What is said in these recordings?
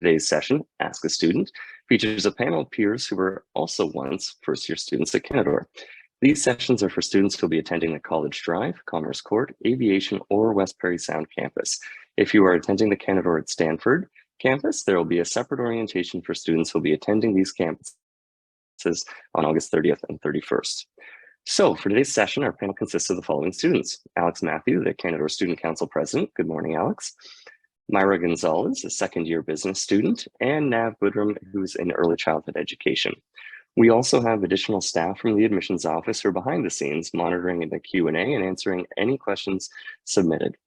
Today's session, Ask a Student, features a panel of peers who were also once first-year students at Canadore. These sessions are for students who will be attending the College Drive, Commerce Court, Aviation, or West Parry Sound campus. If you are attending the Canadore at Stanford campus, there will be a separate orientation for students who will be attending these campuses on August 30th and 31st. So for today's session, our panel consists of the following students: Alex Matthew, the Canadore Student Council President. Good morning, Alex. Myra Gonzalez, a second-year business student, and Nav Budram, who's in early childhood education. We also have additional staff from the admissions office who are behind the scenes monitoring the Q&A and answering any questions submitted.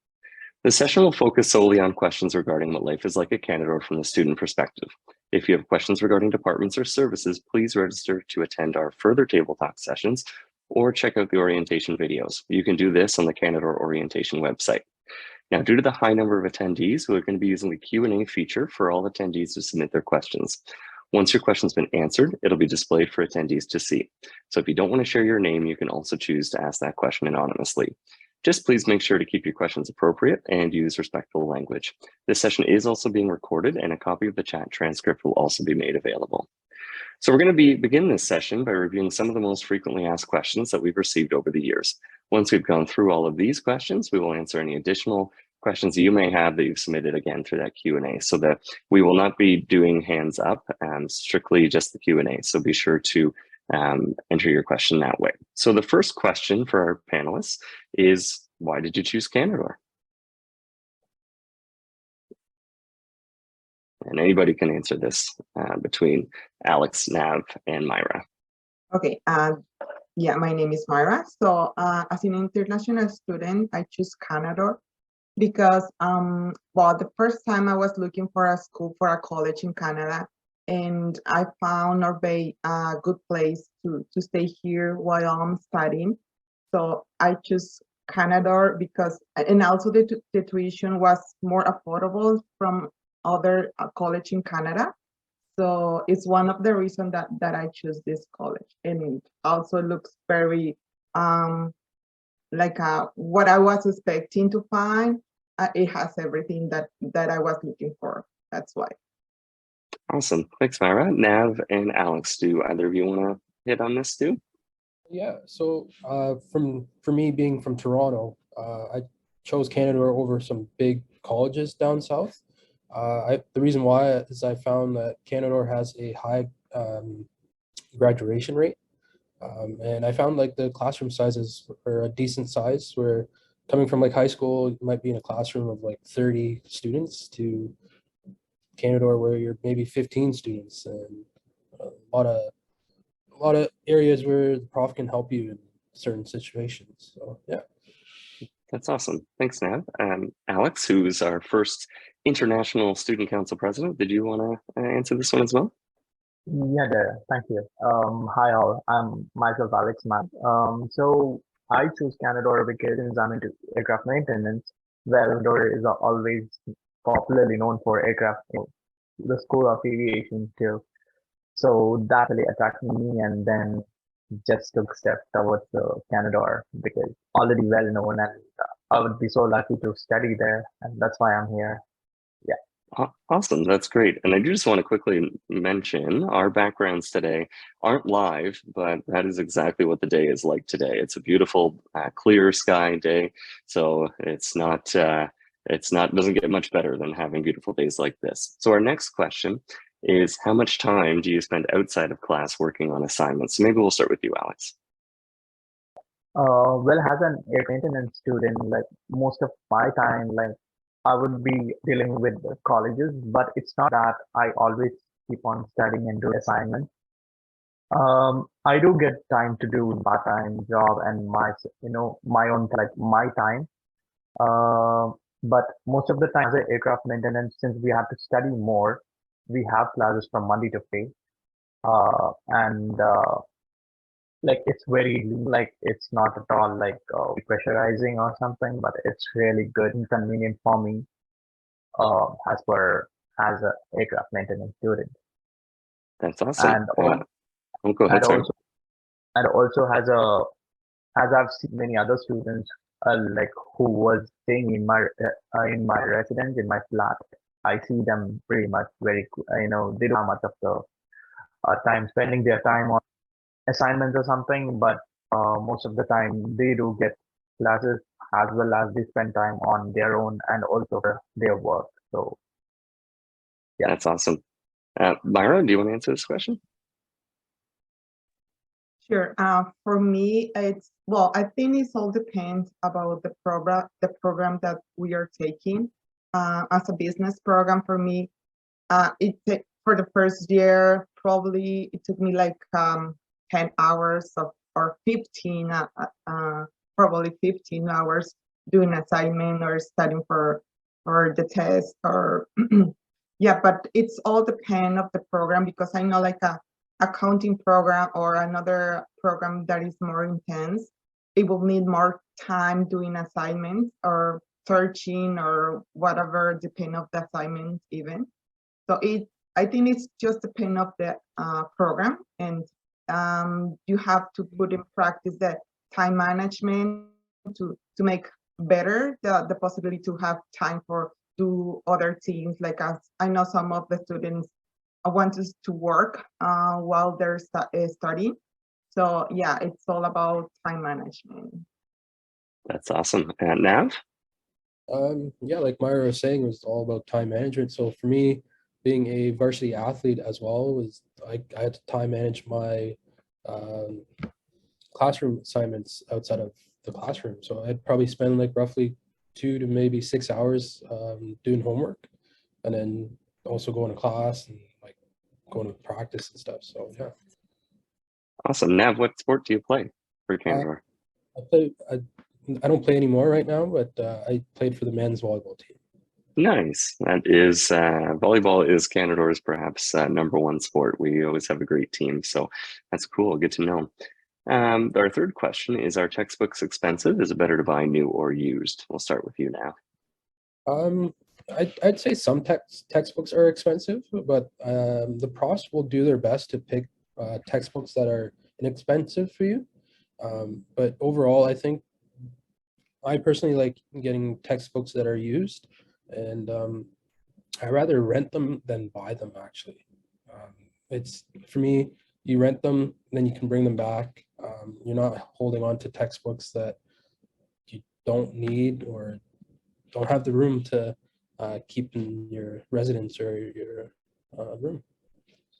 The session will focus solely on questions regarding what life is like at Canadore from the student perspective. If you have questions regarding departments or services, please register to attend our further table talk sessions or check out the orientation videos. You can do this on the Canadore orientation website. Now, due to the high number of attendees, we're going to be using the Q&A feature for all attendees to submit their questions. Once your question's been answered, it'll be displayed for attendees to see. So if you don't want to share your name, you can also choose to ask that question anonymously. Just please make sure to keep your questions appropriate and use respectful language. This session is also being recorded, and a copy of the chat transcript will also be made available. So we're going to begin this session by reviewing some of the most frequently asked questions that we've received over the years. Once we've gone through all of these questions, we will answer any additional questions that you may have that you've submitted again through that Q&A, so that we will not be doing hands up, strictly just the Q&A. So be sure to enter your question that way. So the first question for our panelists is, why did you choose Canadore? And anybody can answer this between Alex, Nav, and Myra. Okay, yeah, my name is Myra. So as an international student, I choose Canadore because, well, the first time I was looking for a school, for a college in Canada, and I found North Bay a good place to stay here while I'm studying. So I choose Canadore because, and also the tuition was more affordable from other college in Canada. So it's one of the reasons that I choose this college, and also looks very like what I was expecting to find. It has everything that I was looking for. That's why. Awesome. Thanks, Myra. Nav and Alex, do either of you want to hit on this too? Yeah, so for me being from Toronto, I chose Canadore over some big colleges down south. The reason why is I found that Canadore has a high graduation rate. And I found like the classroom sizes are a decent size, where coming from like high school, you might be in a classroom of like 30 students to Canadore where you're maybe 15 students, and a lot of areas where the prof can help you in certain situations. So yeah. That's awesome. Thanks, Nav. Alex, who's our first International Student Council President, did you want to answer this one as well? Yeah, thank you. Hi all, I'm myself Alex Matt. So I chose Canadore because I'm into aircraft maintenance, where Canadore is always popularly known for aircraft, the School of Aviation too. So that really attracted me, and then just took steps towards the Canadore because already well known, and I would be so lucky to study there, and that's why I'm here. Yeah. Awesome, that's great. And I do just want to quickly mention our backgrounds today aren't live, but that is exactly what the day is like today. It's a beautiful, clear sky day, so it's not doesn't get much better than having beautiful days like this. So our next question is, how much time do you spend outside of class working on assignments? So maybe we'll start with you, Alex. Well, as an air maintenance student, like most of my time, like I would be dealing with the colleges, but it's not that I always keep on studying and do assignments. I do get time to do part-time job and my own, like my time. But most of the time as an aircraft maintenance, since we have to study more, we have classes from Monday to Friday. And like it's very, like it's not at all like pressurizing or something, but it's really good and convenient for me as a aircraft maintenance student. That's awesome. And go ahead, sorry. Also as I've seen many other students like who was staying in my residence, in my flat, I see them pretty much they don't have much of the time spending their time on assignments or something, but most of the time they do get classes as well as they spend time on their own and also for their work. So yeah. That's awesome. Myra, do you want to answer this question? Sure. For me, I think it all depends about the program that we are taking. As a business program, for me, for the first year, probably it took me like 10 hours or 15, probably 15 hours doing assignment or studying for the test or yeah, but it's all depend of the program, because I know like a accounting program or another program that is more intense, it will need more time doing assignments or searching or whatever, depend of the assignments even. So I think it's just depend of the program, and you have to put in practice the time management to make better the possibility to have time for do other things. Like I know some of the students want to work while they're studying. So yeah, it's all about time management. That's awesome. And Nav? Yeah, like Myra was saying, it was all about time management. So for me, being a varsity athlete as well, was I had to time manage my classroom assignments outside of the classroom. So I'd probably spend like roughly 2 to maybe 6 hours doing homework, and then also going to class and like going to practice and stuff. So yeah. Awesome. Nav, what sport do you play for Canadore? I don't play anymore right now, but I played for the men's volleyball team. Nice. That is volleyball is Canadore's perhaps #1 sport. We always have a great team, so that's cool. Good to know. Our third question is: are textbooks expensive? Is it better to buy new or used? We'll start with you now. I'd say some textbooks are expensive, but the profs will do their best to pick textbooks that are inexpensive for you. But overall, I personally like getting textbooks that are used, and I rather rent them than buy them, actually. It's, for me, you rent them, then you can bring them back. You're not holding on to textbooks that you don't need or don't have the room to keep in your residence or your room.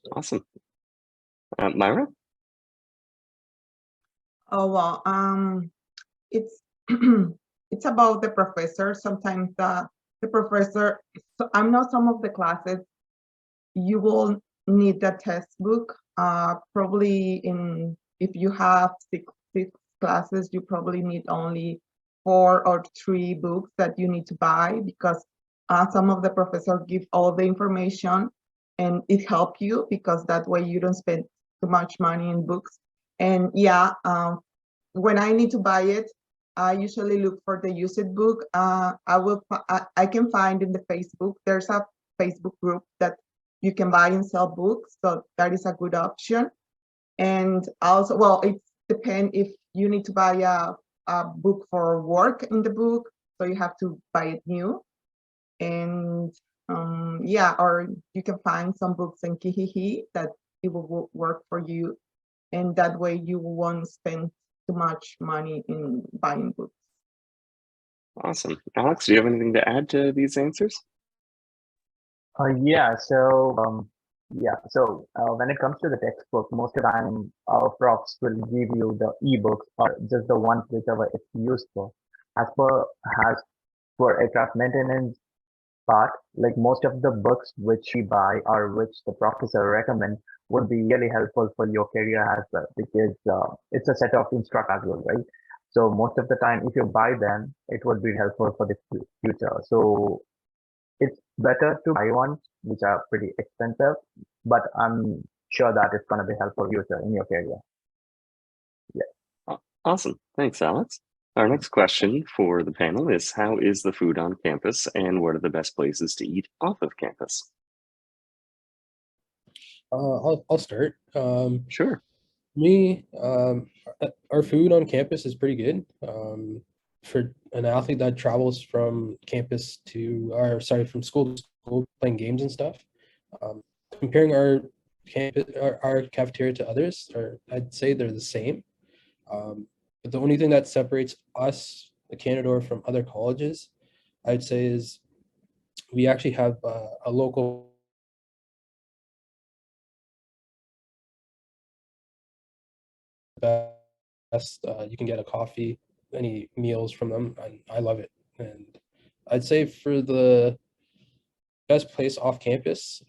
So. Awesome. Myra? Oh, well, it's it's about the professor. Sometimes the professor, so I know some of the classes you will need the textbook. Probably if you have six classes, you probably need only 4 or 3 books that you need to buy, because some of the professors give all the information and it helps you, because that way you don't spend too much money in books. And yeah, when I need to buy it, I usually look for the used book. I can find in the Facebook, there's a Facebook group that you can buy and sell books, so that is a good option. And also, well, it depends if you need to buy a book for work in the book, so you have to buy it new. And yeah, or you can find some books in Kihihi that it will work for you, and that way you won't spend too much money in buying books. Awesome. Alex, do you have anything to add to these answers? Yeah, so when it comes to the textbook, most of the time our profs will give you the ebooks or just the ones whichever it's used for. As for aircraft maintenance part, like most of the books which we buy or which the professor recommend would be really helpful for your career as well, because it's a set of instruct as well, right? So most of the time, if you buy them, it would be helpful for the future. So it's better to buy ones which are pretty expensive, but I'm sure that it's going to be helpful future in your career. Yeah. Awesome. Thanks, Alex. Our next question for the panel is: how is the food on campus, and what are the best places to eat off of campus? I'll start. Sure. Our food on campus is pretty good. For an athlete that travels from campus to, or sorry, from school to playing games and stuff. Comparing our campus, our cafeteria to others, I'd say they're the same. But the only thing that separates us, the Canadore, from other colleges, I'd say is we actually have a local best. You can get a coffee, any meals from them, and I love it. And I'd say for the best place off campus,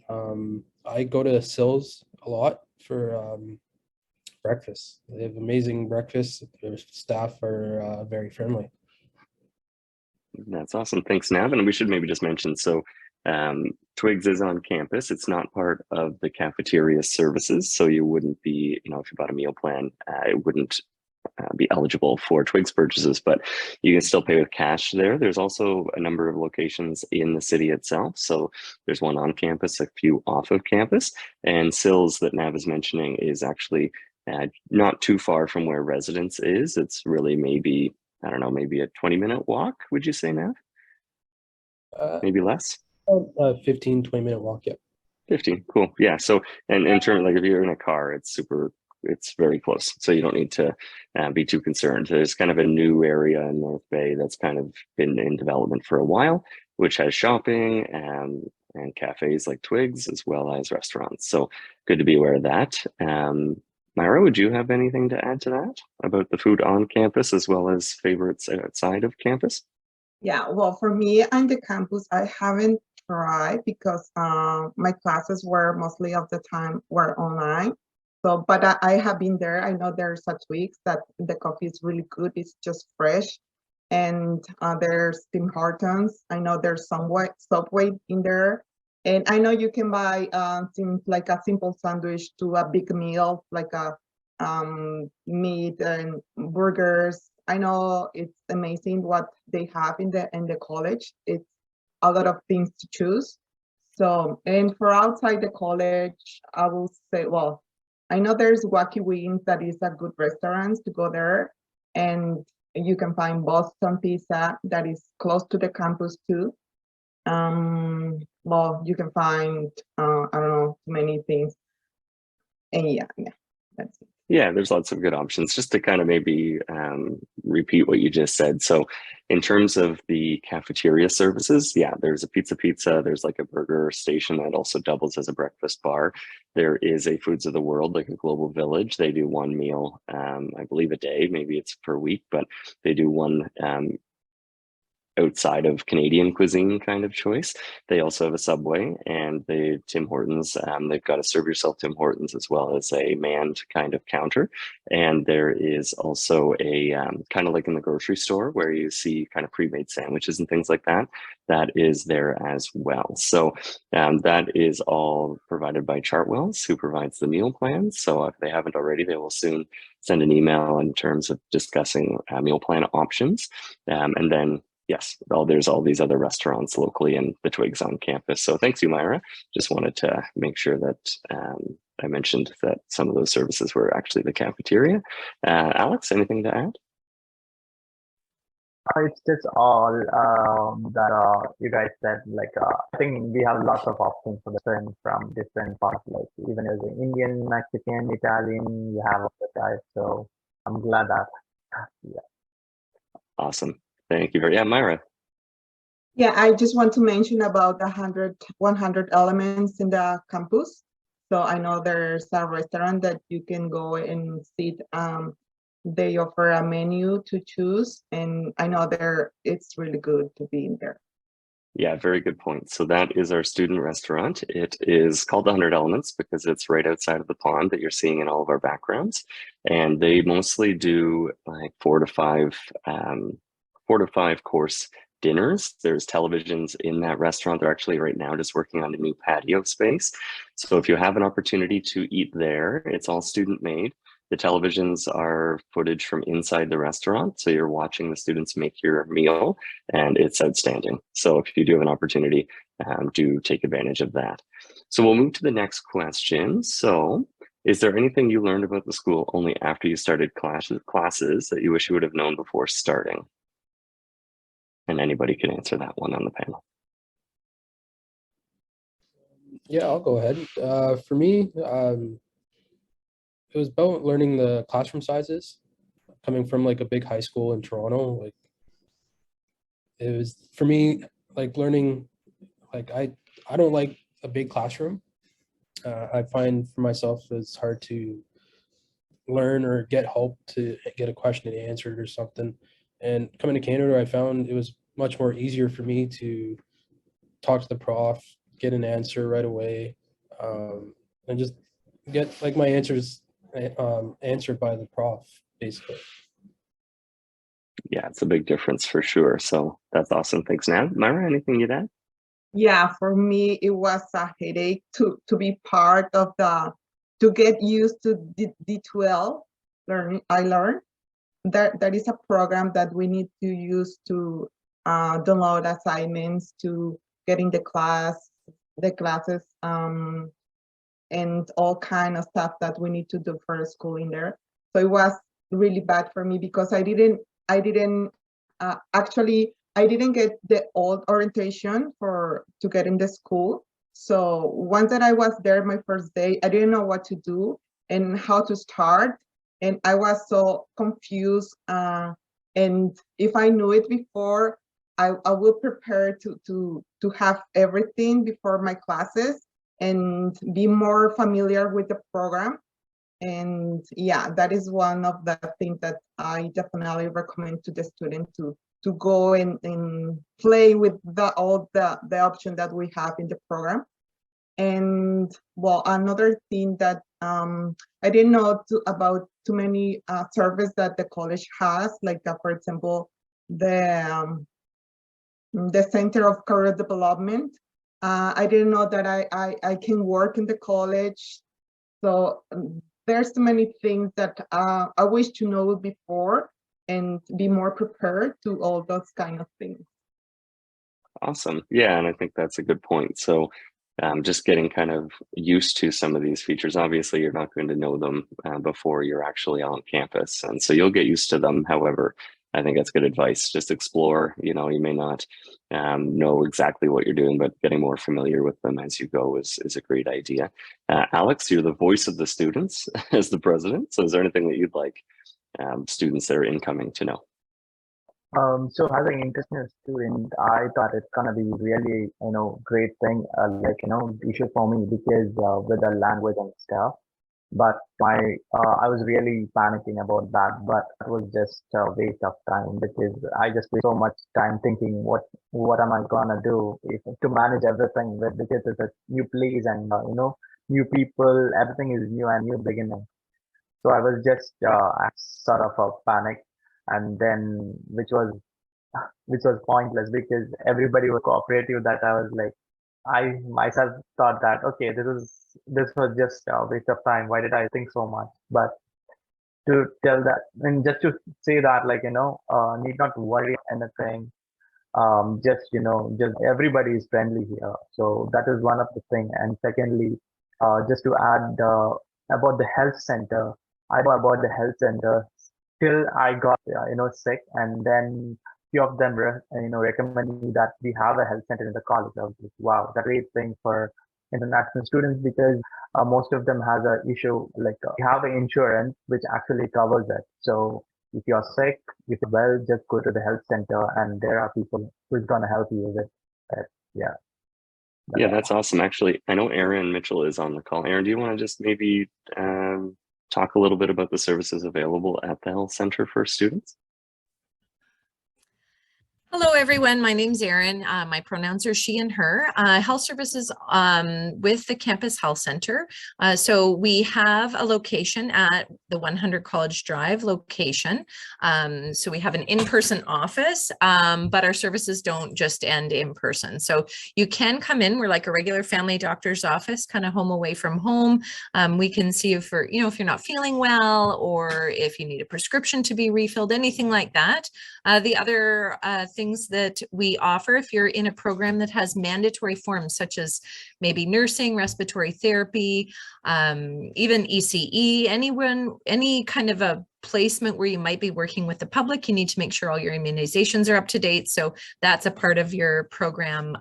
I go to Sills a lot for breakfast. They have amazing breakfast. Their staff are very friendly. That's awesome. Thanks, Nav. And we should maybe just mention, so Twigs is on campus. It's not part of the cafeteria services. So you wouldn't be, if you bought a meal plan, it wouldn't be eligible for Twigs purchases, but you can still pay with cash there. There's also a number of locations in the city itself. So there's one on campus, a few off of campus, and Sills that Nav is mentioning is actually not too far from where residence is. It's really maybe, I don't know, maybe a 20-minute walk, would you say, Nav? Maybe less? 15, 20-minute walk, yeah. 15, cool. Yeah, so, and in terms, like if you're in a car, it's very close. So you don't need to be too concerned. There's kind of a new area in North Bay that's kind of been in development for a while, which has shopping and cafes like Twigs, as well as restaurants. So good to be aware of that. Myra, would you have anything to add to that about the food on campus as well as favorites outside of campus? Yeah, well, for me on the campus, I haven't tried because my classes were mostly of the time were online. So, but I have been there. I know there's such weeks that the coffee is really good. It's just fresh. And there's Tim Hortons. I know there's Subway in there. And I know you can buy things like a simple sandwich to a big meal, like a meat and burgers. I know it's amazing what they have in the college. It's a lot of things to choose. So, and for outside the college, I will say, well, I know there's Wacky Wings that is a good restaurant to go there. And you can find Boston Pizza that is close to the campus too. Well, you can find, I don't know, many things. And yeah, that's it. Yeah, there's lots of good options. Just to kind of maybe repeat what you just said. So in terms of the cafeteria services, yeah, there's a pizza, there's like a burger station that also doubles as a breakfast bar. There is a Foods of the World, like a Global Village. They do one meal, I believe a day, maybe it's per week, but they do one outside of Canadian cuisine kind of choice. They also have a Subway and the Tim Hortons. They've got a serve yourself Tim Hortons as well as a manned kind of counter. And there is also a kind of like in the grocery store where you see kind of pre-made sandwiches and things like that. That is there as well. So that is all provided by Chartwells, who provides the meal plans. So if they haven't already, they will soon send an email in terms of discussing meal plan options. And then yes, there's all these other restaurants locally and the Twigs on campus. So thanks you, Myra. Just wanted to make sure that I mentioned that some of those services were actually the cafeteria. Alex, anything to add? It's just all that you guys said. Like, I think we have lots of options for the from different parts. Like even as an Indian, Mexican, Italian, you have all the types. So I'm glad that. Yeah. Awesome. Thank you very much. Yeah, Myra. Yeah, I just want to mention about the 100 elements in the campus. So I know there's a restaurant that you can go and sit. They offer a menu to choose, and I know it's really good to be in there. Yeah, very good point. So that is our student restaurant. It is called the 100 Elements because it's right outside of the pond that you're seeing in all of our backgrounds. And they mostly do like 4 to 5 course dinners. There's televisions in that restaurant. They're actually right now just working on a new patio space. So if you have an opportunity to eat there, it's all student made. The televisions are footage from inside the restaurant. So you're watching the students make your meal and it's outstanding. So if you do have an opportunity, do take advantage of that. So we'll move to the next question. So is there anything you learned about the school only after you started classes that you wish you would have known before starting? And anybody can answer that one on the panel. Yeah, I'll go ahead. For me, it was about learning the classroom sizes. Coming from like a big high school in Toronto, like it was for me like learning. Like I don't like a big classroom. I find for myself it's hard to learn or get help to get a question answered or something. And coming to Canada, I found it was much more easier for me to talk to the prof, get an answer right away, and just get like my answers answered by the prof, basically. Yeah, it's a big difference for sure. So that's awesome. Thanks, Nat. Myra, anything you'd add? Yeah, for me, it was a headache to be part of to get used to D12 learning. I learned that is a program that we need to use to download assignments, to get in the classes, and all kind of stuff that we need to do for school in there. So it was really bad for me because I didn't actually I didn't get the old orientation to get in the school. So once that I was there my first day, I didn't know what to do and how to start. And I was so confused. And if I knew it before, I would prepare to have everything before my classes and be more familiar with the program. And yeah, that is one of the things that I definitely recommend to the student to go and play with all the options that we have in the program. And well, another thing that I didn't know about too many services that the college has, like for example, the Center of Career Development. I didn't know that I can work in the college. So there's many things that I wish to know before and be more prepared to all those kind of things. Awesome. Yeah, and I think that's a good point. So just getting kind of used to some of these features. Obviously, you're not going to know them before you're actually on campus. And so you'll get used to them. However, I think that's good advice. Just explore, you may not know exactly what you're doing, but getting more familiar with them as you go is a great idea. Alex, you're the voice of the students as the president. So is there anything that you'd like students that are incoming to know? So as an international student, I thought it's gonna be really, great thing, issue for me because with the language and stuff. But I was really panicking about that, but it was just a waste of time because I just wasted so much time thinking what am I gonna do to manage everything with, because it's a new place and new people, everything is new and new beginning. So I was just sort of a panic, and then which was pointless because everybody was cooperative. That I was like, I myself thought that okay, this was just a waste of time. Why did I think so much? But to tell that and just to say that, need not worry anything. Just everybody is friendly here. So that is one of the thing. And secondly, just to add about the health center, I know about the health center till I got sick, and then few of them recommend me that we have a health center in the college. I was like, wow, that's a great thing for international students because most of them has a issue like we have an insurance which actually covers it. So if you're sick, if you're well, just go to the health center, and there are people who's gonna help you with it. Yeah. Yeah, that's awesome. Actually, I know Aaron Mitchell is on the call. Aaron, do you want to just maybe talk a little bit about the services available at the health center for students? Hello, everyone. My name's Erin. My pronouns are she and her. Health services with the Campus Health Center. So we have a location at the 100 College Drive location. So we have an in-person office, but our services don't just end in person. So you can come in. We're like a regular family doctor's office, kind of home away from home. We can see if if you're not feeling well, or if you need a prescription to be refilled, anything like that. The other things that we offer, if you're in a program that has mandatory forms such as maybe nursing, respiratory therapy, even ECE, any kind of a placement where you might be working with the public, you need to make sure all your immunizations are up to date. So that's a part of your program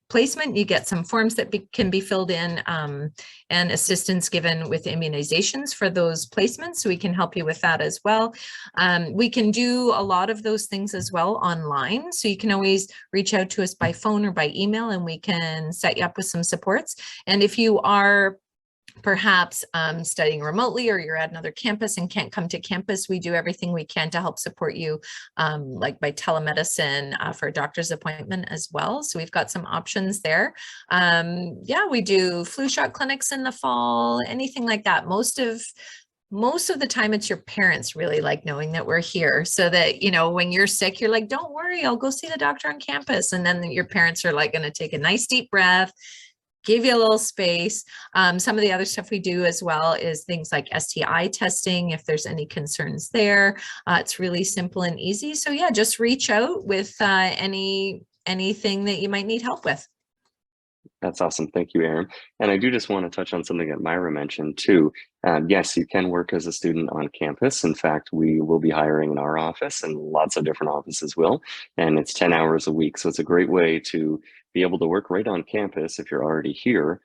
placement, you get some forms that can be filled in and assistance given with immunizations for those placements. So we can help you with that as well. We can do a lot of those things as well online. So you can always reach out to us by phone or by email, and we can set you up with some supports. And if you are perhaps studying remotely, or you're at another campus and can't come to campus, we do everything we can to help support you, like by telemedicine for a doctor's appointment as well. So we've got some options there. Yeah, we do flu shot clinics in the fall, anything like that. Most of the time it's your parents really like knowing that we're here, so that, you know, when you're sick, you're like, don't worry, I'll go see the doctor on campus. And then your parents are like going to take a nice deep breath, give you a little space. Some of the other stuff we do as well is things like STI testing, if there's any concerns there. It's really simple and easy. So yeah, just reach out with anything that you might need help with. That's awesome. Thank you, Erin. And I do just want to touch on something that Myra mentioned too. Yes, you can work as a student on campus. In fact, we will be hiring in our office, and lots of different offices will. And it's 10 hours a week. So it's a great way to be able to work right on campus if you're already here.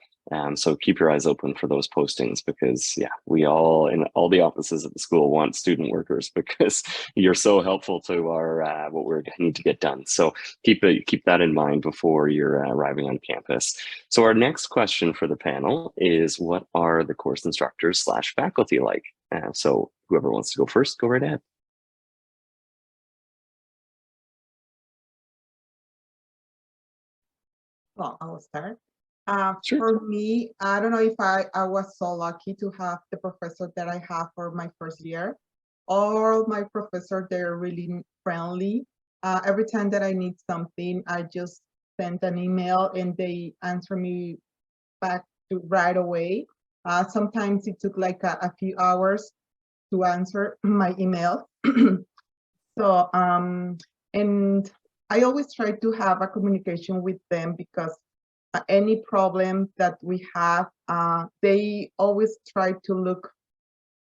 So keep your eyes open for those postings, because yeah, we all in all the offices at the school want student workers, because you're so helpful to our what we need to get done. So keep that in mind before you're arriving on campus. So our next question for the panel is, what are the course instructors / faculty like? So whoever wants to go first, go right ahead. Well, I'll start. Sure. For me, I don't know if I was so lucky to have the professor that I have for my first year. All my professors, they're really friendly. Every time that I need something, I just send an email and they answer me back right away. Sometimes it took like a few hours to answer my email. So, and I always try to have a communication with them, because any problem that we have, they always try to look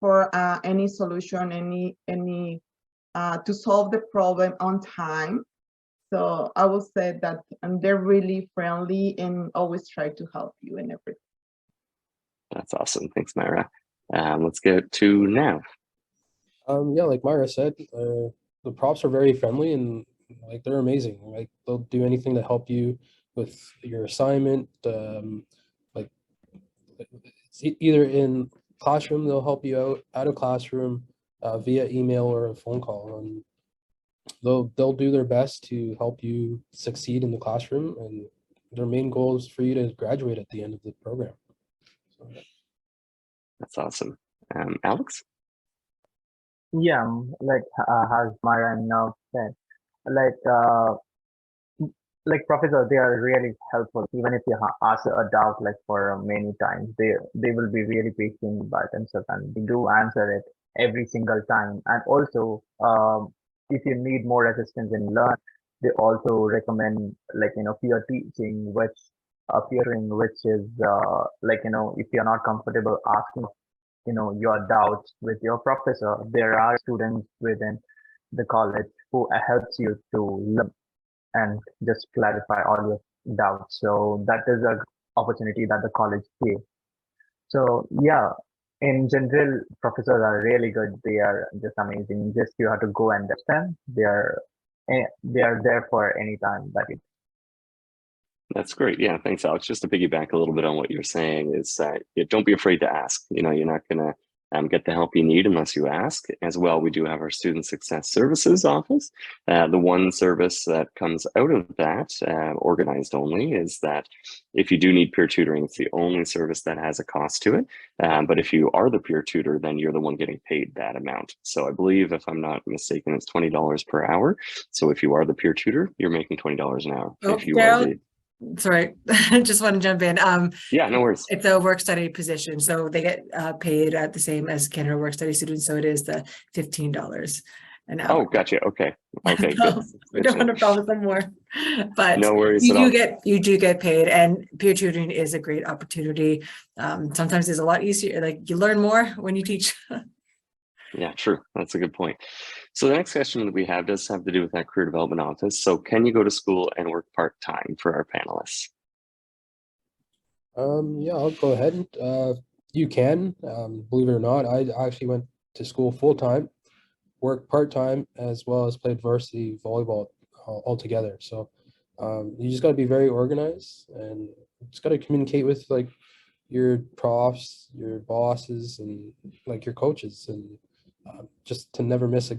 for any solution, any to solve the problem on time. So I will say that they're really friendly and always try to help you in everything. That's awesome. Thanks, Myra. Let's get to Nav. Yeah, like Myra said, the profs are very friendly and like they're amazing. Like they'll do anything to help you with your assignment. Like it's either in classroom, they'll help you out of classroom via email or a phone call, and they'll do their best to help you succeed in the classroom. And their main goal is for you to graduate at the end of the program. So, That's awesome. Alex? Yeah, like as Myra now said, like professor, they are really helpful. Even if you ask a doubt, like for many times, they will be really patient by themselves, and they do answer it every single time. And also, if you need more assistance in learn, they also recommend peer teaching, peering, which is if you're not comfortable asking your doubts with your professor, there are students within the college who helps you to learn and just clarify all your doubts. So that is an opportunity that the college gives. So yeah, in general, professors are really good. They are just amazing. Just you have to go and understand. They are there for any time that you. That's great. Yeah, thanks, Alex. Just to piggyback a little bit on what you're saying is don't be afraid to ask. You know, you're not going to get the help you need unless you ask. As well, we do have our Student Success Services office. The one service that comes out of that, organized only, is that if you do need peer tutoring, it's the only service that has a cost to it. But if you are the peer tutor, then you're the one getting paid that amount. So I believe, if I'm not mistaken, it's $20 per hour. So if you are the peer tutor, you're making $20 an hour. Oh, if you are the sorry, I just want to jump in. Yeah, no worries. It's a work study position, so they get paid at the same as Canada work study students. So it is the $15 an hour. Oh, gotcha. Okay. Okay. So Good. we don't want to promise them more, but No worries you at all. you do get paid, and peer tutoring is a great opportunity. Sometimes it's a lot easier. Like you learn more when you teach. Yeah, true. That's a good point. So the next question that we have does have to do with that career development office. So can you go to school and work part-time for our panelists? Yeah, I'll go ahead. You can, believe it or not, I actually went to school full-time, worked part-time, as well as played varsity volleyball all together. So you just got to be very organized and just got to communicate with like your profs, your bosses, and like your coaches, and just to never miss a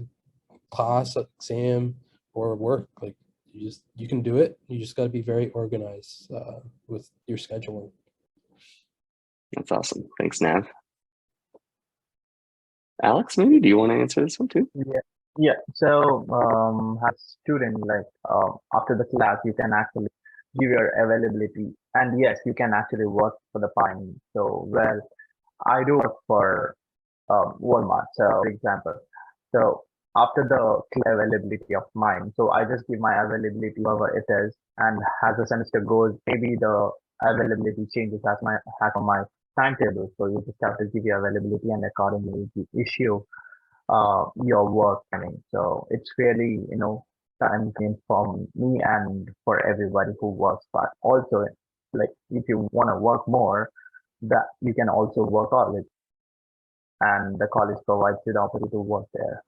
class, exam, or work. Like you can do it. You just got to be very organized with your scheduling. That's awesome. Thanks, Nav. Alex, maybe do you want to answer this one too? Yeah. So, as student, like after the class, you can actually give your availability, and yes, you can actually work for the fine. So, well, I do work for Walmart, so for example. So after the clear availability of mine, so I just give my availability whatever it is, and as the semester goes, maybe the availability changes as per my timetable. So you just have to give your availability, and accordingly you issue your work timing. So it's really, time constraint for me and for everybody who works. But also, like if you want to work more, that you can also work college, and the college provides you the opportunity to work there.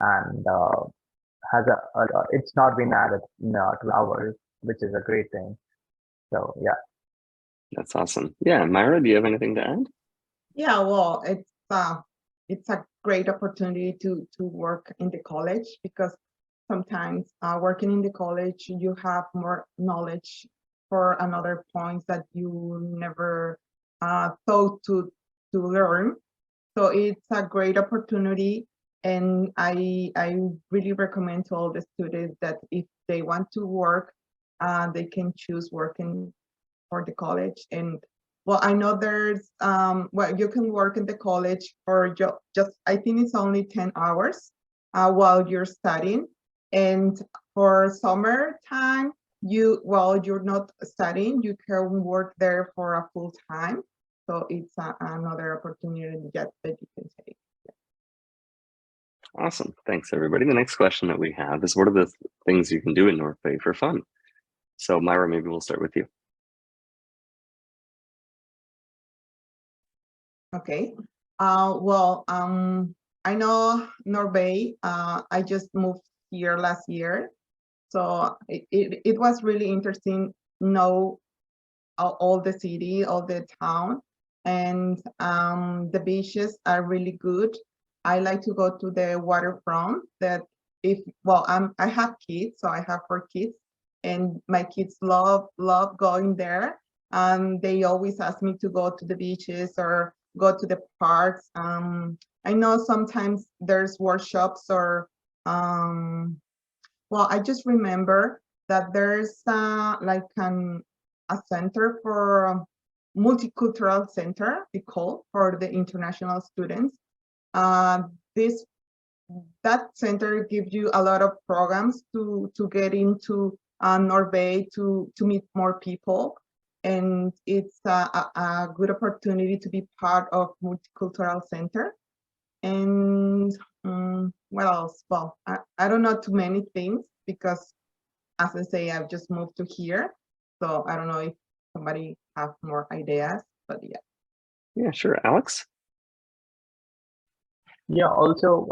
And has it's not been added 2 hours, which is a great thing. So yeah. That's awesome. Yeah, Myra, do you have anything to add? Yeah, well, it's a great opportunity to work in the college, because sometimes working in the college you have more knowledge for another points that you never thought to learn. So it's a great opportunity, and I really recommend to all the students that if they want to work, they can choose working for the college. And well, I know there's well, you can work in the college for just I think it's only 10 hours while you're studying. And for summertime, while you're not studying, you can work there for a full time. So it's another opportunity that you can take. Awesome. Thanks, everybody. The next question that we have is, what are the things you can do in North Bay for fun? So Myra, maybe we'll start with you. Okay. Well, I know North Bay. I just moved here last year. So it was really interesting to know all the city, all the town, and the beaches are really good. I like to go to the waterfront. I have kids, so I have 4 kids, and my kids love going there. And they always ask me to go to the beaches or go to the parks. I know sometimes there's workshops or I just remember that there's like a center for multicultural center, we call, for the international students. This that center gives you a lot of programs to get into North Bay, to meet more people, and it's a good opportunity to be part of multicultural center. And what else? Well, I don't know too many things, because as I say, I've just moved to here. So I don't know if somebody have more ideas, but yeah. Yeah, sure. Alex? Yeah, also,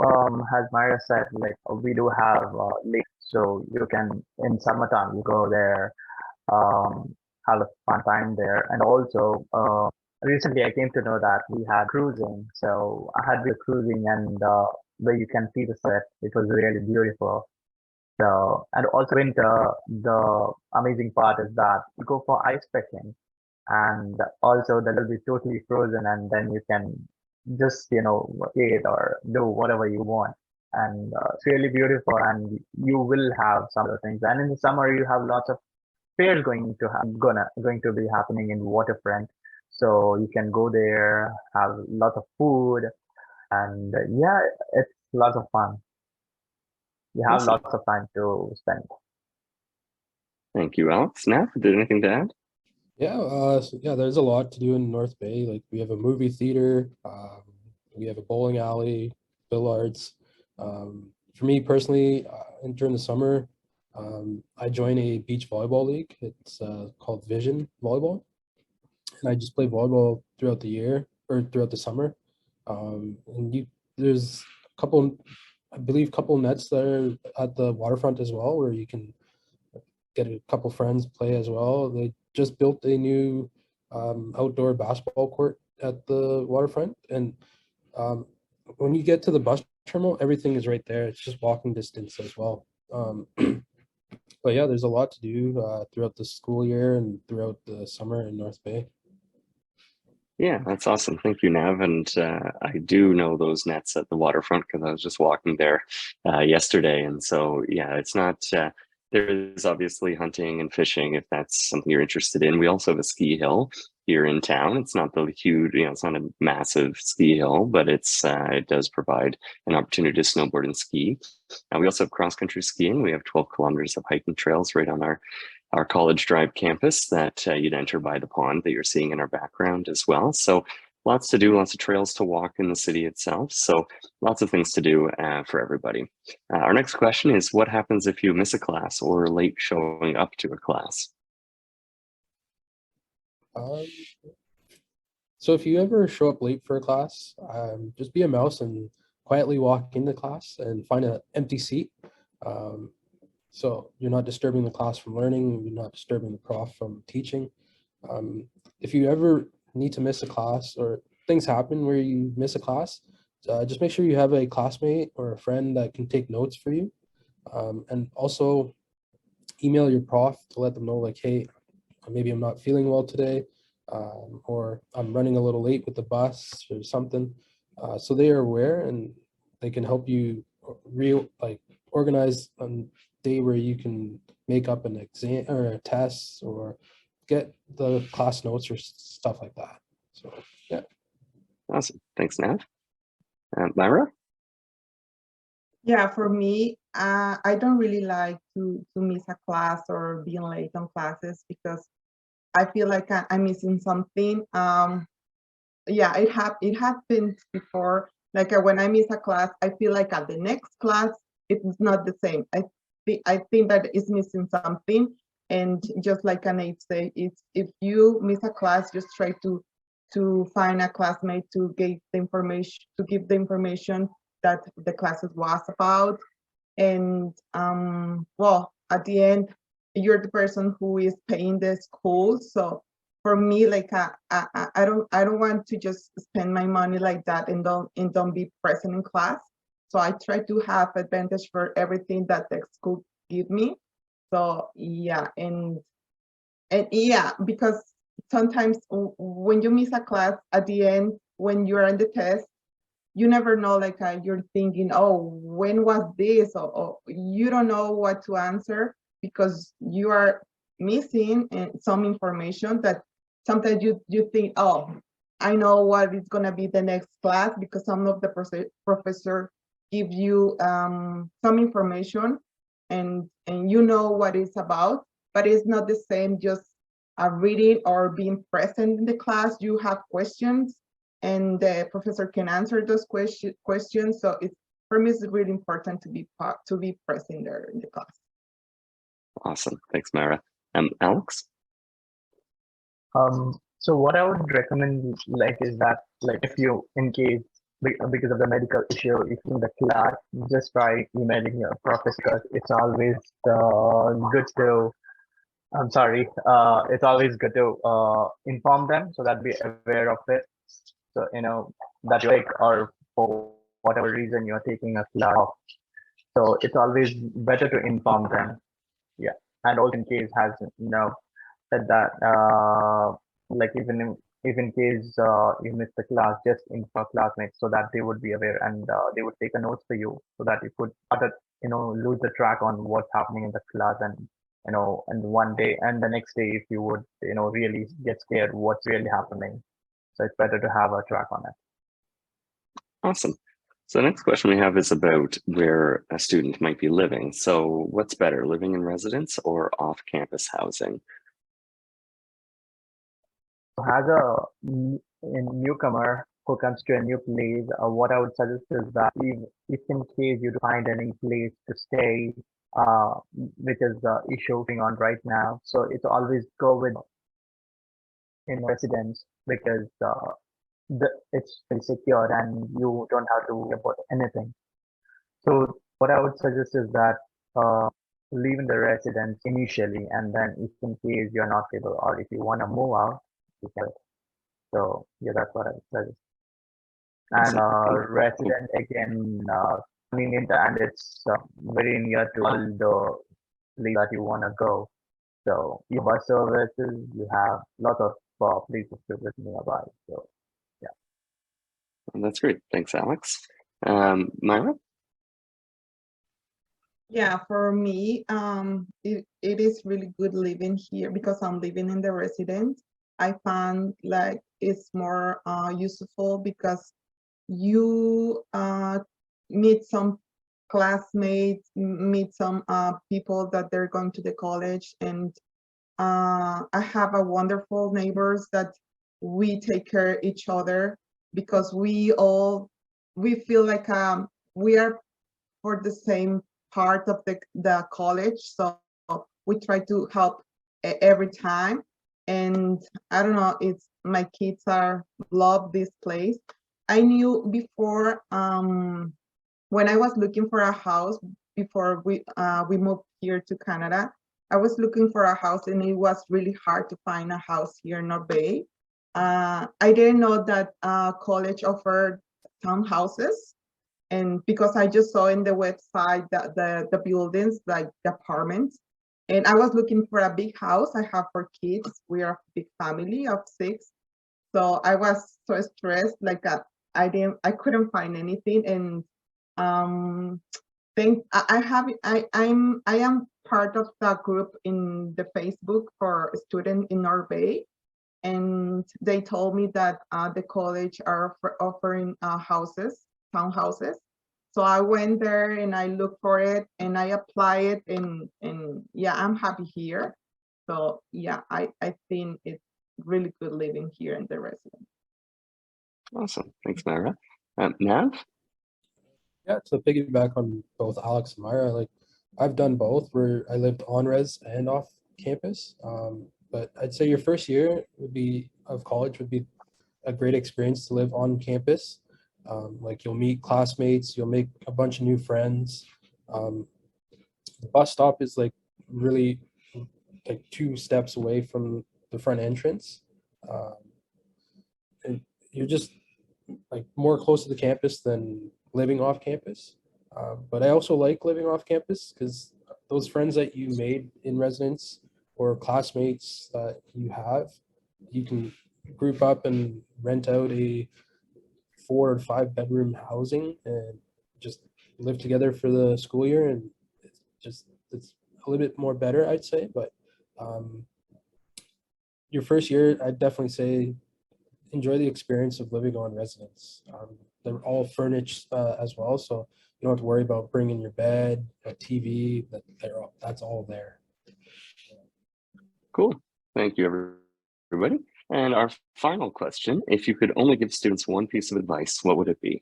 as Maria said, like we do have lakes, so you can in summertime you go there, have a fun time there, and also recently I came to know that we had cruising, so I had been cruising, and where you can see the sunset. It was really beautiful. So, and also winter, the amazing part is that you go for ice fishing, and also that will be totally frozen, and then you can just eat or do whatever you want, and it's really beautiful, and you will have some other things. And in the summer you have lots of fairs going to be happening in waterfront, so you can go there, have lots of food, and yeah, it's lots of fun. You have Awesome. lots of time to spend. Thank you, Alex. Nav, did anything to add? Yeah, yeah, there's a lot to do in North Bay. Like we have a movie theater, we have a bowling alley, billiards. For me personally, and during the summer, I join a beach volleyball league. It's called Vision Volleyball, and I just play volleyball throughout the year or throughout the summer. There's a couple, I believe, couple nets that are at the waterfront as well, where you can get a couple friends play as well. They just built a new outdoor basketball court at the waterfront, and when you get to the bus terminal, everything is right there. It's just walking distance as well. But yeah, there's a lot to do throughout the school year and throughout the summer in North Bay. Yeah, that's awesome. Thank you, Nav. And I do know those nets at the waterfront because I was just walking there yesterday. And so, yeah, it's not, there is obviously hunting and fishing if that's something you're interested in. We also have a ski hill here in town. It's not the huge, it's not a massive ski hill, but it does provide an opportunity to snowboard and ski. And we also have cross-country skiing. We have 12 kilometers of hiking trails right on our College Drive campus that you'd enter by the pond that you're seeing in our background as well. So lots to do, lots of trails to walk in the city itself. So lots of things to do for everybody. Our next question is, what happens if you miss a class or are late showing up to a class? So if you ever show up late for a class, just be a mouse and quietly walk into class and find an empty seat. So you're not disturbing the class from learning, you're not disturbing the prof from teaching. If you ever need to miss a class or things happen where you miss a class, just make sure you have a classmate or a friend that can take notes for you. And also email your prof to let them know, like, hey, maybe I'm not feeling well today, or I'm running a little late with the bus or something. So they are aware and they can help you organize day where you can make up an exam or a test or get the class notes or stuff like that. So yeah. Awesome. Thanks, Nav. Myra? Yeah, for me, I don't really like to miss a class or being late on classes because I feel like I'm missing something. Yeah, it happened before. Like when I miss a class, I feel like at the next class it's not the same. I think that it's missing something. And just like Anate said, it's if you miss a class, just try to find a classmate to give the information that the classes was about. And well, at the end, you're the person who is paying the school. So for me, like I don't want to just spend my money like that and don't be present in class. So I try to have advantage for everything that the school give me. So yeah, and yeah, because sometimes when you miss a class at the end, when you're in the test, you never know, like you're thinking, oh, when was this? Or you don't know what to answer because you are missing some information that sometimes you think, oh, I know what is going to be the next class because some of the professor give you some information and you know what it's about, but it's not the same just reading or being present in the class. You have questions and the professor can answer those questions. So it's, for me, it's really important to be present there in the class. Awesome. Thanks, Myra. Alex? So what I would recommend is that if you, in case because of the medical issue, if in the class, just try emailing your professor. It's always good to, I'm sorry, it's always good to inform them so that be aware of it. So, that you're sick or for whatever reason you're taking a class off. So it's always better to inform them. Yeah. And also in case has, said that, if in case you miss the class, just inform classmates so that they would be aware and they would take a note for you so that you could, lose the track on what's happening in the class and, and one day and the next day, if you would, really get scared what's really happening. So it's better to have a track on it. Awesome. So the next question we have is about where a student might be living. So what's better, living in residence or off-campus housing? As a newcomer who comes to a new place, what I would suggest is that if in case you find any place to stay, which is the issue going on right now, so it's always go with in residence because it's very secure and you don't have to worry about anything. So what I would suggest is that live in the residence initially, and then if in case you're not able or if you want to move out, you can. So yeah, that's what I would suggest. And resident again, convenient, and it's very near to all the place that you want to go. So your bus services, you have lots of places to visit nearby. So yeah. That's great. Thanks, Alex. Myra? Yeah, for me, it is really good living here because I'm living in the residence. I found like it's more useful because you meet some classmates, meet some people that they're going to the college, and I have a wonderful neighbors that we take care of each other because we feel like we are for the same part of the college, so we try to help every time. And I don't know, it's my kids are love this place. I knew before when I was looking for a house before we moved here to Canada, I was looking for a house and it was really hard to find a house here in North Bay. I didn't know that college offered townhouses, and because I just saw in the website that the buildings, like the apartments, and I was looking for a big house. I have 4 kids. We are a big family of 6. So I was so stressed, like I couldn't find anything. And I am part of the group in the Facebook for student in Norway, and they told me that the college are offering townhouses. So I went there and I looked for it and I applied it, and yeah, I'm happy here. So yeah, I think it's really good living here in the residence. Awesome. Thanks, Myra. Nav? Yeah, to piggyback on both Alex and Myra, like I've done both where I lived on res and off campus. But I'd say your first year of college would be a great experience to live on campus. Like you'll meet classmates, you'll make a bunch of new friends. The bus stop is like really like 2 steps away from the front entrance. And you're just like more close to the campus than living off campus. But I also like living off campus because those friends that you made in residence or classmates that you can group up and rent out a 4 or 5 bedroom housing and just live together for the school year. And it's a little bit more better, I'd say. But your first year, I'd definitely say enjoy the experience of living on residence. They're all furnished as well, so you don't have to worry about bringing your bed, a TV. That's all there. Cool. Thank you, everybody. And our final question, if you could only give students one piece of advice, what would it be?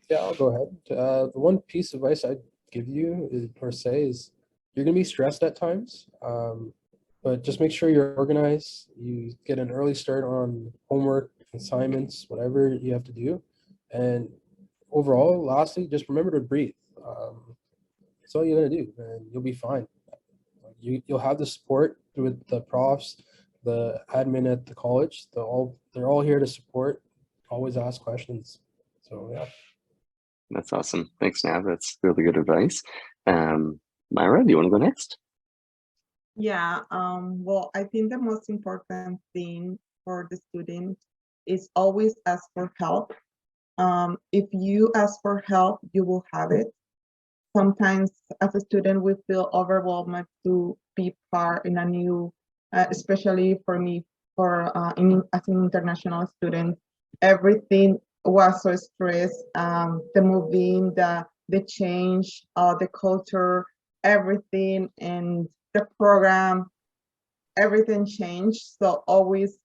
Yeah, I'll go ahead. The one piece of advice I'd give you is you're going to be stressed at times, but just make sure you're organized. You get an early start on homework, assignments, whatever you have to do. And overall, lastly, just remember to breathe. That's all you're going to do, and you'll be fine. You'll have the support with the profs, the admin at the college. They're all here to support. Always ask questions. So yeah. That's awesome. Thanks, Nav. That's really good advice. Myra, do you want to go next? Yeah, well, I think the most important thing for the student is always ask for help. If you ask for help, you will have it. Sometimes as a student, we feel overwhelmed to be part in a new, especially for me, as an international student, everything was so stressed. The moving, the change, the culture, everything, and the program, everything changed. So always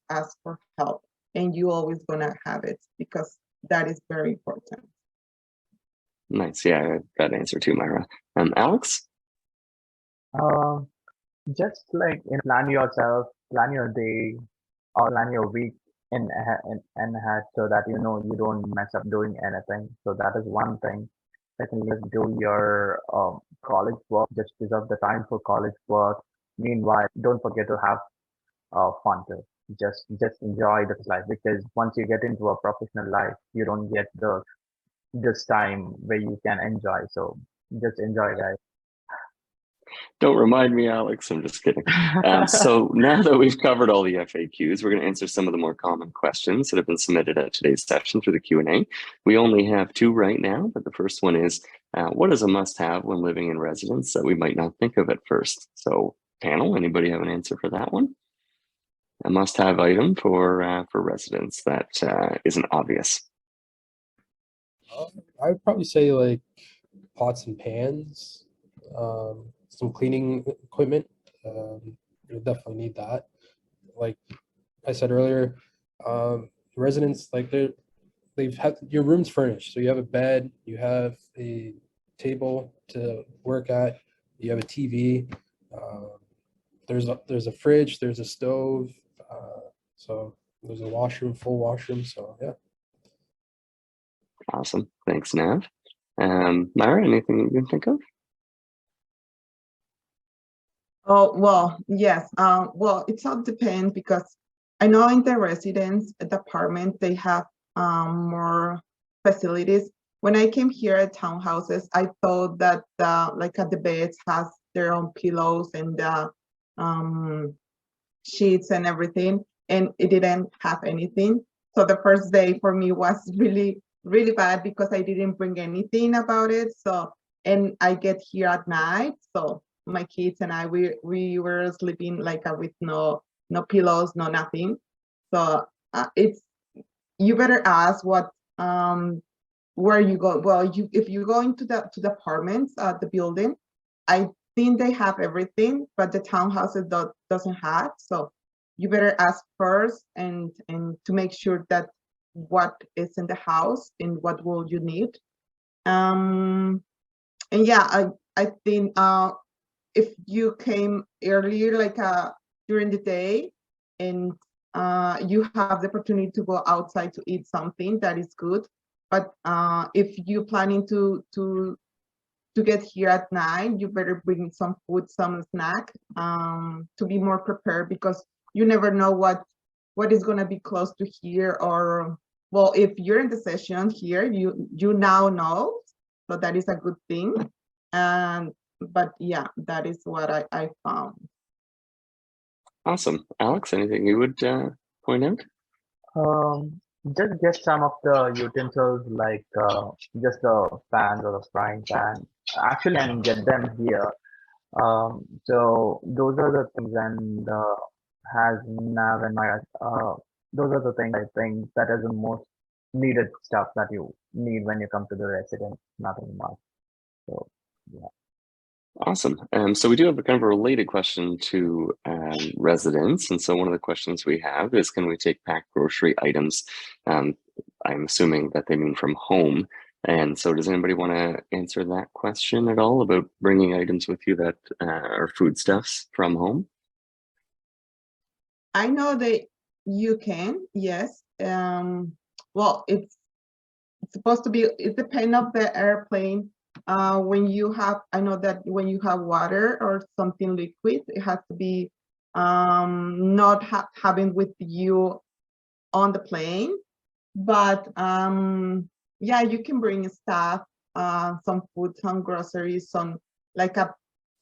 ask for help, and you always gonna have it because that is very important. Nice. Yeah, that answer too, Myra. Alex? just like plan yourself, plan your day, or plan your week in ahead so that you don't mess up doing anything. So that is one thing. Secondly, just do your college work. Just reserve the time for college work. Meanwhile, don't forget to have fun too. Just enjoy this life, because once you get into a professional life, you don't get this time where you can enjoy. So just enjoy, guys. Don't remind me, Alex. I'm just kidding. So now that we've covered all the FAQs, we're going to answer some of the more common questions that have been submitted at today's session through the Q&A. We only have 2 right now, but the first one is, what is a must-have when living in residence that we might not think of at first? So panel, anybody have an answer for that one? A must-have item for residents that isn't obvious. I would probably say like pots and pans, some cleaning equipment. You'll definitely need that. Like I said earlier, residents, like they've had your room's furnished, so you have a bed, you have a table to work at, you have a TV, there's a fridge, there's a stove, so there's a washroom, full washroom. So yeah. Awesome. Thanks, Nav. Myra, anything you can think of? Oh, well, yes. Well, it all depends, because I know in the residence department, they have more facilities. When I came here at townhouses, I thought that like the beds has their own pillows and sheets and everything, and it didn't have anything. So the first day for me was really, really bad, because I didn't bring anything about it. So, and I get here at night, so my kids and I, we were sleeping like with no pillows, no nothing. So it's, you better ask what where you go. Well, if you go into the apartments, the building, I think they have everything, but the townhouses doesn't have. So you better ask first, and to make sure that what is in the house and what will you need. And yeah, I think if you came earlier, like during the day, and you have the opportunity to go outside to eat something, that is good. But if you're planning to get here at night, you better bring some food, some snack, to be more prepared, because you never know what is going to be close to here. Or, well, if you're in the session here, you now know, so that is a good thing. And but yeah, that is what I found. Awesome. Alex, anything you would point out? Just get some of the utensils, like just the pans or the frying pan. Actually, I can get them here. So those are the things, and has Nav and my those are the things I think that is the most needed stuff that you need when you come to the residence. Nothing much. So yeah. Awesome. So we do have a kind of a related question to residents. And so one of the questions we have is, can we take packed grocery items? I'm assuming that they mean from home. And so does anybody want to answer that question at all about bringing items with you that are foodstuffs from home? I know that you can, yes. Well, it's supposed to be, it depends on the airplane. When you have, I know that when you have water or something liquid, it has to be not having with you on the plane. But yeah, you can bring stuff, some food, some groceries, some like a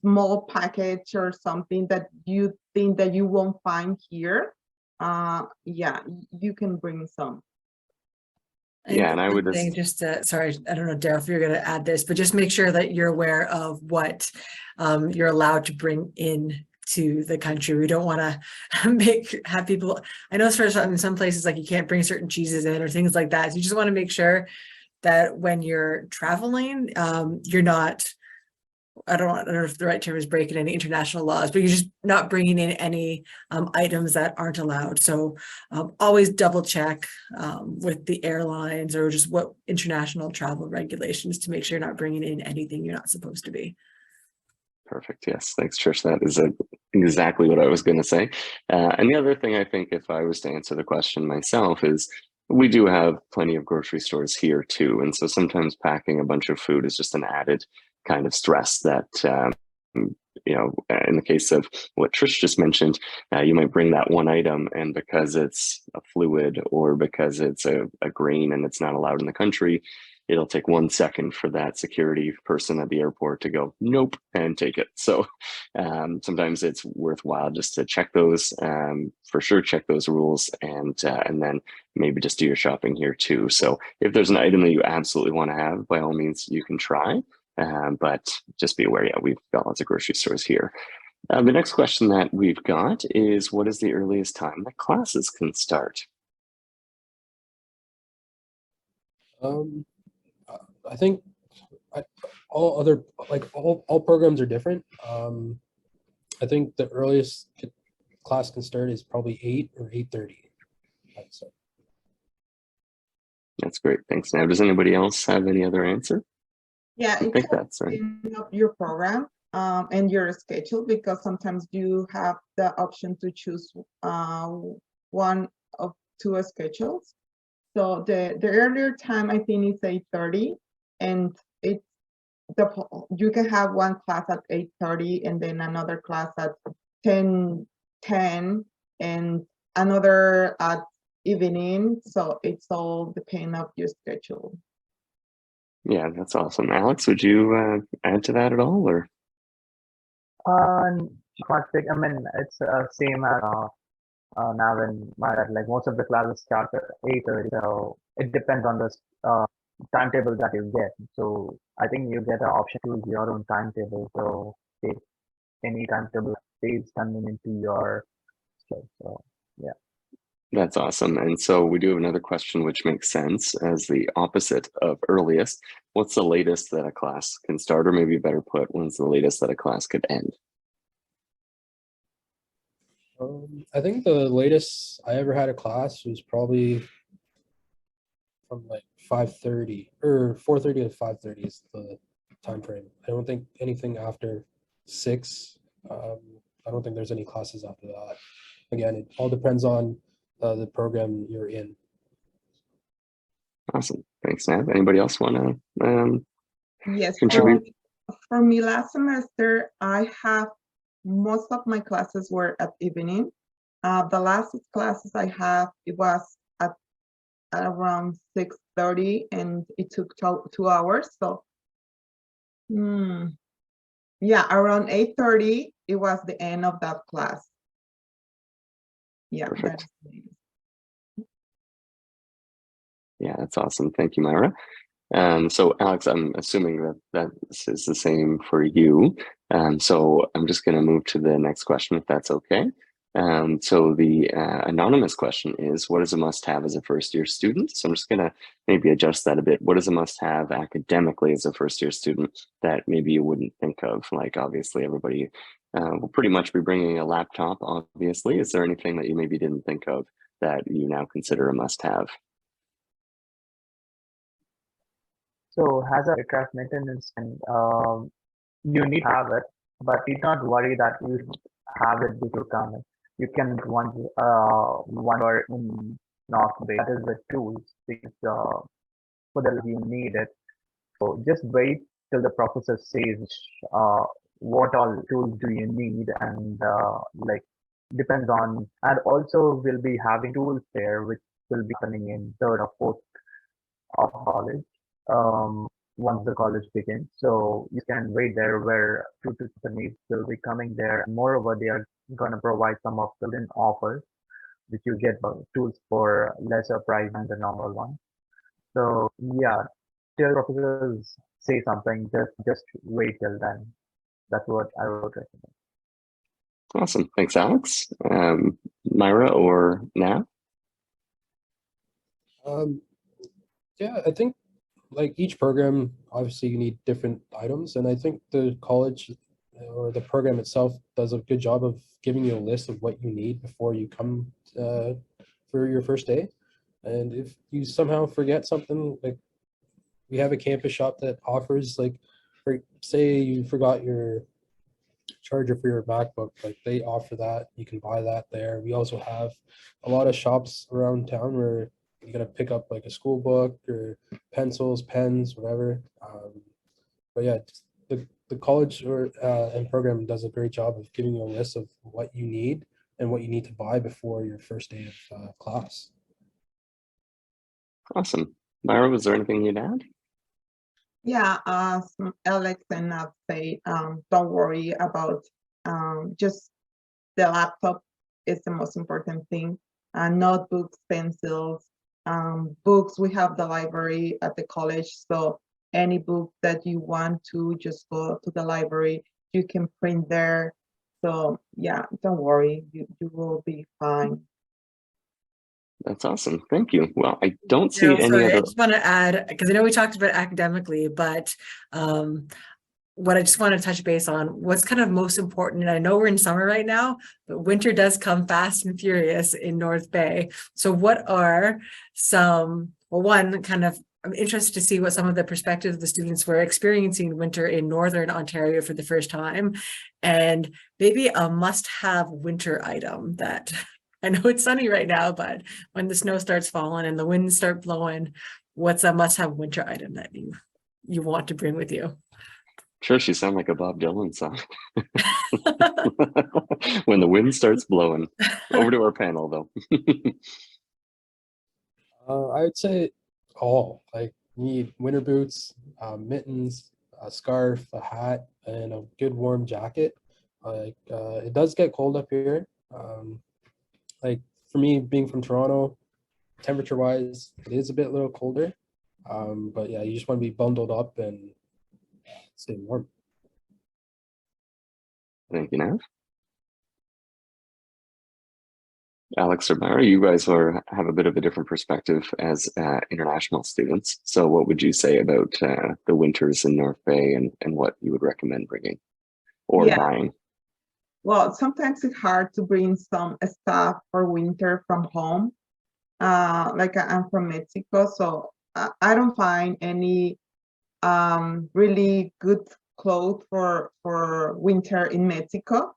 small package or something that you think that you won't find here. Yeah, you can bring some. Yeah, and I would just sorry, I don't know, Daryl, if you're going to add this, but just make sure that you're aware of what you're allowed to bring in to the country. We don't want to have people, I know in some places, like you can't bring certain cheeses in or things like that. So you just want to make sure that when you're traveling, you're not, I don't know if the right term is breaking any international laws, but you're just not bringing in any items that aren't allowed. So always double check with the airlines or just what international travel regulations to make sure you're not bringing in anything you're not supposed to be. Perfect. Yes. Thanks, Trish. That is a exactly what I was going to say. And the other thing I think, if I was to answer the question myself, is we do have plenty of grocery stores here too. And so sometimes packing a bunch of food is just an added kind of stress that, in the case of what Trish just mentioned, you might bring that one item, and because it's a fluid or because it's a grain and it's not allowed in the country, it'll take 1 second for that security person at the airport to go, nope, and take it. So sometimes it's worthwhile just to check those, for sure, check those rules, and then maybe just do your shopping here too. So if there's an item that you absolutely want to have, by all means, you can try. But just be aware, yeah, we've got lots of grocery stores here. The next question that we've got is, what is the earliest time that classes can start? I think all programs are different. I think the earliest class can start is probably 8 or 8:30. That's great. Thanks. Now, does anybody else have any other answer? Yeah, I think that's right. Up your program and your schedule, because sometimes you have the option to choose one of two schedules. So the earlier time, I think, is 8:30, and you can have one class at 8:30 and then another class at 10:10 and another at evening. So it's all depending on your schedule. Yeah, that's awesome. Alex, would you add to that at all, or? I mean, it's same as now when like most of the classes start at 8:30, so it depends on the timetable that you get. So I think you get an option to use your own timetable. So take any timetable is convenient to your schedule. So yeah. That's awesome. And so we do have another question which makes sense as the opposite of earliest. What's the latest that a class can start, or maybe better put, when's the latest that a class could end? I think the latest I ever had a class was probably from like 5:30 or 4:30 to 5:30 is the time frame. I don't think anything after 6. I don't think there's any classes after that. Again, it all depends on the program you're in. Awesome. Thanks, Nav. Anybody else want to Yes, contribute? for me last semester, I have most of my classes were at evening. The last classes I have, it was at around 6:30, and it took 2 hours. So yeah, around 8:30, it was the end of that class. Yeah. Perfect. Yeah, that's awesome. Thank you, Myra. So Alex, I'm assuming that this is the same for you. So I'm just going to move to the next question, if that's okay. So the anonymous question is, what is a must-have as a first-year student? So I'm just going to maybe adjust that a bit. What is a must-have academically as a first-year student that maybe you wouldn't think of? Like, obviously, everybody will pretty much be bringing a laptop, obviously. Is there anything that you maybe didn't think of that you now consider a must-have? So as a aircraft maintenance, and you need to have it, but need not worry that you have it before coming. You can one or in North Bay. That is the tools because for the you need it. So just wait till the professor says what all tools do you need, and like depends on, and also we'll be having tools there which will be happening in 3rd or 4th of college. Once the college begins. So you can wait there where two companies will be coming there. Moreover, they are going to provide some of the offers, which you get tools for lesser price than the normal one. So yeah, till professors say something, just wait till then. That's what I would recommend. Awesome. Thanks, Alex. Myra or Nav? Yeah, I think like each program, obviously you need different items, and I think the college or the program itself does a good job of giving you a list of what you need before you come for your first day. And if you somehow forget something, like we have a campus shop that offers, like, say you forgot your charger for your MacBook, like they offer that. You can buy that there. We also have a lot of shops around town where you're gonna pick up like a school book or pencils, pens, whatever. But yeah, the college and program does a great job of giving you a list of what you need and what you need to buy before your first day of class. Awesome. Myra, was there anything you'd add? Yeah, as Alex and Nat say, don't worry about just the laptop is the most important thing. Notebooks, pencils, books. We have the library at the college, so any book that you want to, just go to the library. You can print there. So yeah, don't worry, you will be fine. That's awesome. Thank you. Well, I don't see Daryl, any sorry, I other. just want to add, because I know we talked about academically, but what I just want to touch base on, what's kind of most important, and I know we're in summer right now, but winter does come fast and furious in North Bay. So what are some, well, one kind of, I'm interested to see what some of the perspectives of the students were experiencing winter in Northern Ontario for the first time, and maybe a must-have winter item that I know it's sunny right now, but when the snow starts falling and the winds start blowing, what's a must-have winter item that you want to bring with you? Sure, she sound like a Bob Dylan song. When the wind starts blowing. Over to our panel, though. I would say all, like you need winter boots, mittens, a scarf, a hat, and a good warm jacket. Like it does get cold up here. Like for me, being from Toronto, temperature wise, it is a bit little colder. But yeah, you just want to be bundled up and stay warm. Thank you, Nav. Alex or Myra, you guys have a bit of a different perspective as international students. So what would you say about the winters in North Bay and what you would recommend bringing or buying? Well, sometimes it's hard to bring some stuff for winter from home. Like I'm from Mexico, so I don't find any really good clothes for winter in Mexico.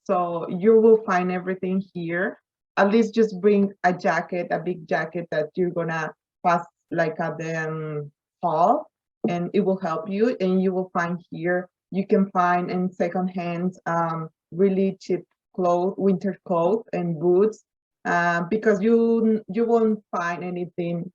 So you will find everything here. At least just bring a jacket, a big jacket that you're gonna pass like at the fall, and it will help you. And you will find here, you can find in secondhand really cheap clothes, winter clothes and boots, because you won't find anything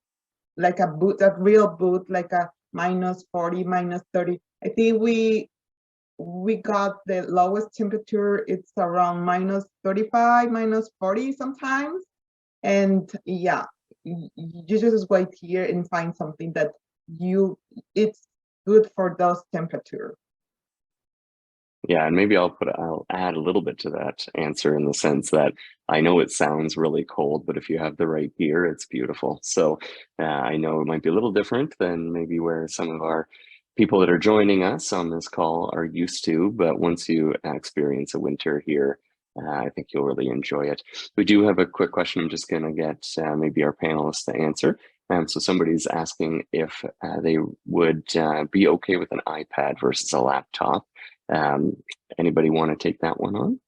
like a boot, a real boot, like a -40, -30. I think we got the lowest temperature, it's around -35, -40 sometimes. And yeah, you just wait here and find something that it's good for those temperatures. Yeah, and maybe I'll add a little bit to that answer in the sense that I know it sounds really cold, but if you have the right gear, it's beautiful. So I know it might be a little different than maybe where some of our people that are joining us on this call are used to, but once you experience a winter here, I think you'll really enjoy it. We do have a quick question I'm just going to get maybe our panelists to answer. So somebody's asking if they would be okay with an iPad versus a laptop. Anybody want to take that one on?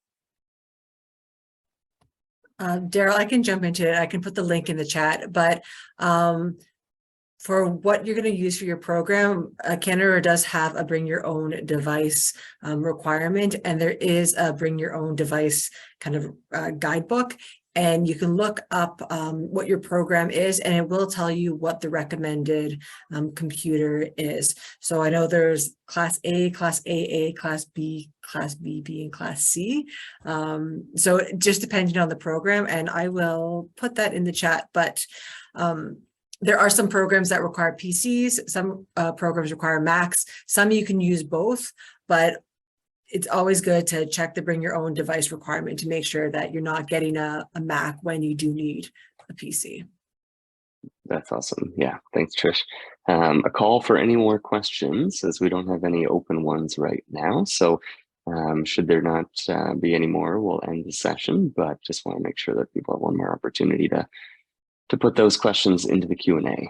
Daryl, I can jump into it. I can put the link in the chat, but for what you're going to use for your program, Canadore does have a bring your own device requirement, and there is a bring your own device kind of guidebook. And you can look up what your program is, and it will tell you what the recommended computer is. So I know there's Class A, Class AA, Class B, Class BB, and Class C. So just depending on the program, and I will put that in the chat, but there are some programs that require PCs, some programs require Macs, some you can use both, but it's always good to check the bring your own device requirement to make sure that you're not getting a Mac when you do need a PC. That's awesome. Yeah, thanks, Trish. A call for any more questions, as we don't have any open ones right now. So should there not be any more, we'll end the session, but just want to make sure that people have one more opportunity to put those questions into the Q&A.